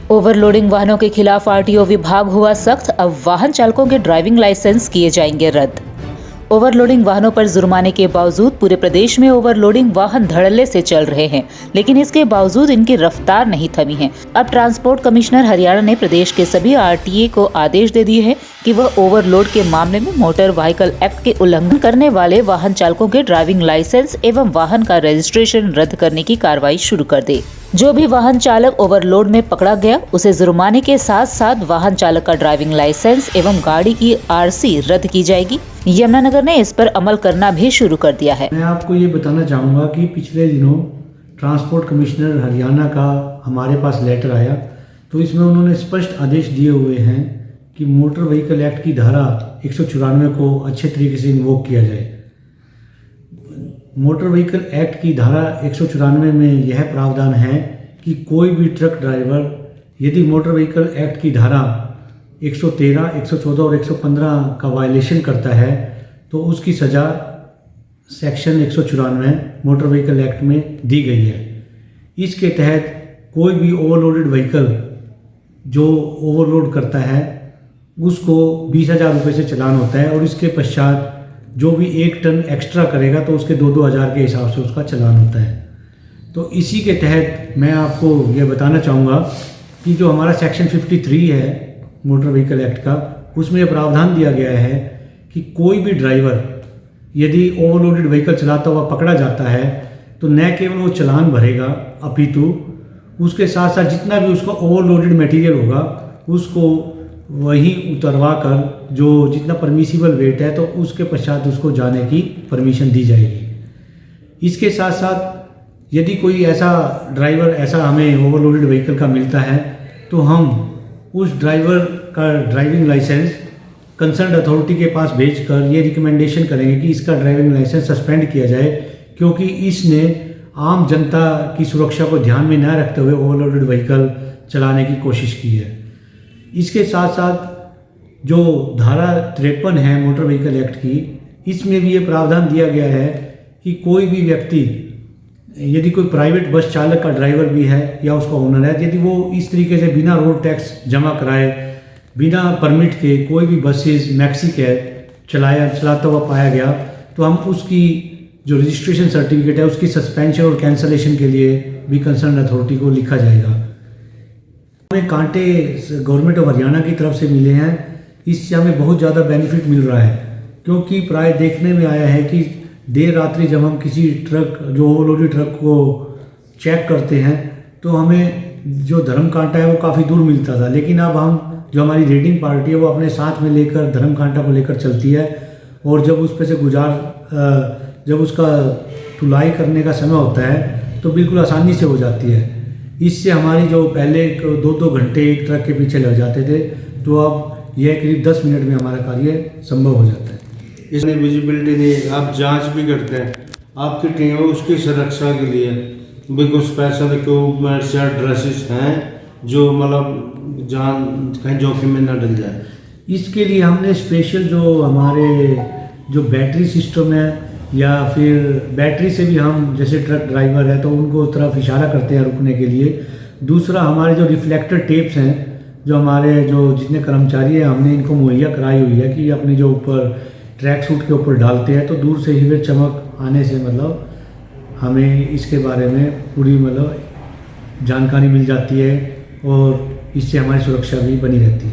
Overloading वाहनों के खिलाफ आरटीओ विभाग हुआ सख्त। अब वाहन चालकों के ड्राइविंग लाइसेंस किए जाएंगे रद्द। ओवरलोडिंग वाहनों पर जुर्माने के बावजूद पूरे प्रदेश में ओवरलोडिंग वाहन धड़ल्ले से चल रहे हैं, लेकिन इसके बावजूद इनकी रफ्तार नहीं थमी है। अब ट्रांसपोर्ट कमिश्नर हरियाणा ने प्रदेश के सभी आरटीए को आदेश दे दिए हैं कि वह ओवरलोड के मामले में मोटर व्हीकल एक्ट के उल्लंघन करने वाले वाहन चालकों के ड्राइविंग लाइसेंस एवं वाहन का रजिस्ट्रेशन रद्द करने की कार्रवाई शुरू कर दे। जो भी वाहन चालक ओवरलोड में पकड़ा गया, उसे जुर्माने के साथ साथ वाहन चालक का ड्राइविंग लाइसेंस एवं गाड़ी की आरसी रद्द की जाएगी। यमुनानगर ने इस पर अमल करना भी शुरू कर दिया है। मैं आपको ये बताना चाहूँगा कि पिछले दिनों ट्रांसपोर्ट कमिश्नर हरियाणा का हमारे पास लेटर आया, तो इसमें उन्होंने स्पष्ट आदेश दिए हुए हैं कि मोटर व्हीकल एक्ट की धारा 194 को अच्छे तरीके से इन्वोक किया जाए। मोटर व्हीकल एक्ट की धारा 194 में यह प्रावधान है कि कोई भी ट्रक ड्राइवर यदि मोटर व्हीकल एक्ट की धारा 113, 114 और 115 का वायलेशन करता है तो उसकी सज़ा सेक्शन 194 मोटर व्हीकल एक्ट में दी गई है। इसके तहत कोई भी ओवरलोडेड व्हीकल जो ओवरलोड करता है उसको 20,000 रुपये से चालान होता है, और इसके पश्चात जो भी 1 टन एक्स्ट्रा करेगा तो उसके 2-2 हज़ार के हिसाब से उसका चालान होता है। तो इसी के तहत मैं आपको ये बताना चाहूँगा कि जो हमारा सेक्शन 53 है मोटर व्हीकल एक्ट का, उसमें यह प्रावधान दिया गया है कि कोई भी ड्राइवर यदि ओवरलोडेड व्हीकल चलाता हुआ पकड़ा जाता है तो न केवल वो चालान भरेगा, अपितु उसके साथ साथ जितना भी उसका ओवरलोडेड मटेरियल होगा उसको वहीं उतरवा कर जो जितना परमिसिबल वेट है तो उसके पश्चात उसको जाने की परमिशन दी जाएगी। इसके साथ साथ यदि कोई ऐसा ड्राइवर ऐसा हमें ओवरलोडेड व्हीकल का मिलता है तो हम उस ड्राइवर का ड्राइविंग लाइसेंस कंसर्न अथॉरिटी के पास भेजकर ये रिकमेंडेशन करेंगे कि इसका ड्राइविंग लाइसेंस सस्पेंड किया जाए, क्योंकि इसने आम जनता की सुरक्षा को ध्यान में न रखते हुए ओवरलोडेड व्हीकल चलाने की कोशिश की है। इसके साथ साथ जो धारा 53 है मोटर व्हीकल एक्ट की, इसमें भी ये प्रावधान दिया गया है कि कोई भी व्यक्ति यदि कोई प्राइवेट बस चालक का ड्राइवर भी है या उसका ओनर है, यदि वो इस तरीके से बिना रोड टैक्स जमा कराए बिना परमिट के कोई भी बसेस मैक्सी कैब चलाता हुआ पाया गया तो हम उसकी जो रजिस्ट्रेशन सर्टिफिकेट है उसकी सस्पेंशन और कैंसलेशन के लिए भी कंसर्न अथॉरिटी को लिखा जाएगा। हमें कांटे गवर्नमेंट ऑफ हरियाणा की तरफ से मिले हैं, इससे हमें बहुत ज़्यादा बेनिफिट मिल रहा है, क्योंकि प्राय देखने में आया है कि देर रात्रि जब हम किसी ट्रक जो ओवरलोडेड ट्रक को चेक करते हैं तो हमें जो धर्म कांटा है वो काफ़ी दूर मिलता था, लेकिन अब हम जो हमारी रेडिंग पार्टी है वो अपने साथ में लेकर धर्म कांटा को लेकर चलती है, और जब उस पर से जब उसका तुलाई करने का समय होता है तो बिल्कुल आसानी से हो जाती है। इससे हमारी जो पहले 2-2 घंटे एक ट्रक के पीछे लग जाते थे तो अब यह करीब 10 मिनट में हमारा कार्य संभव हो जाता है। इसमें विजिबिलिटी नहीं, आप जांच भी करते हैं, आपकी टीम है उसकी सुरक्षा के लिए भी कुछ स्पेशल इक्विपमेंट्स या ड्रेसेस हैं जो मतलब जान कहीं जोखिम में न डल जाए। इसके लिए हमने स्पेशल जो हमारे जो बैटरी सिस्टम है या फिर बैटरी से भी हम जैसे ट्रक ड्राइवर है तो उनको तरफ इशारा करते हैं रुकने के लिए। दूसरा हमारे जो रिफ्लेक्टर टेप्स हैं जो हमारे जो जितने कर्मचारी हैं हमने इनको मुहैया कराई हुई है कि अपने जो ऊपर ट्रैक सूट के ऊपर डालते हैं तो दूर से ही वे चमक आने से मतलब हमें इसके बारे में पूरी मतलब जानकारी मिल जाती है और इससे हमारी सुरक्षा भी बनी रहती है।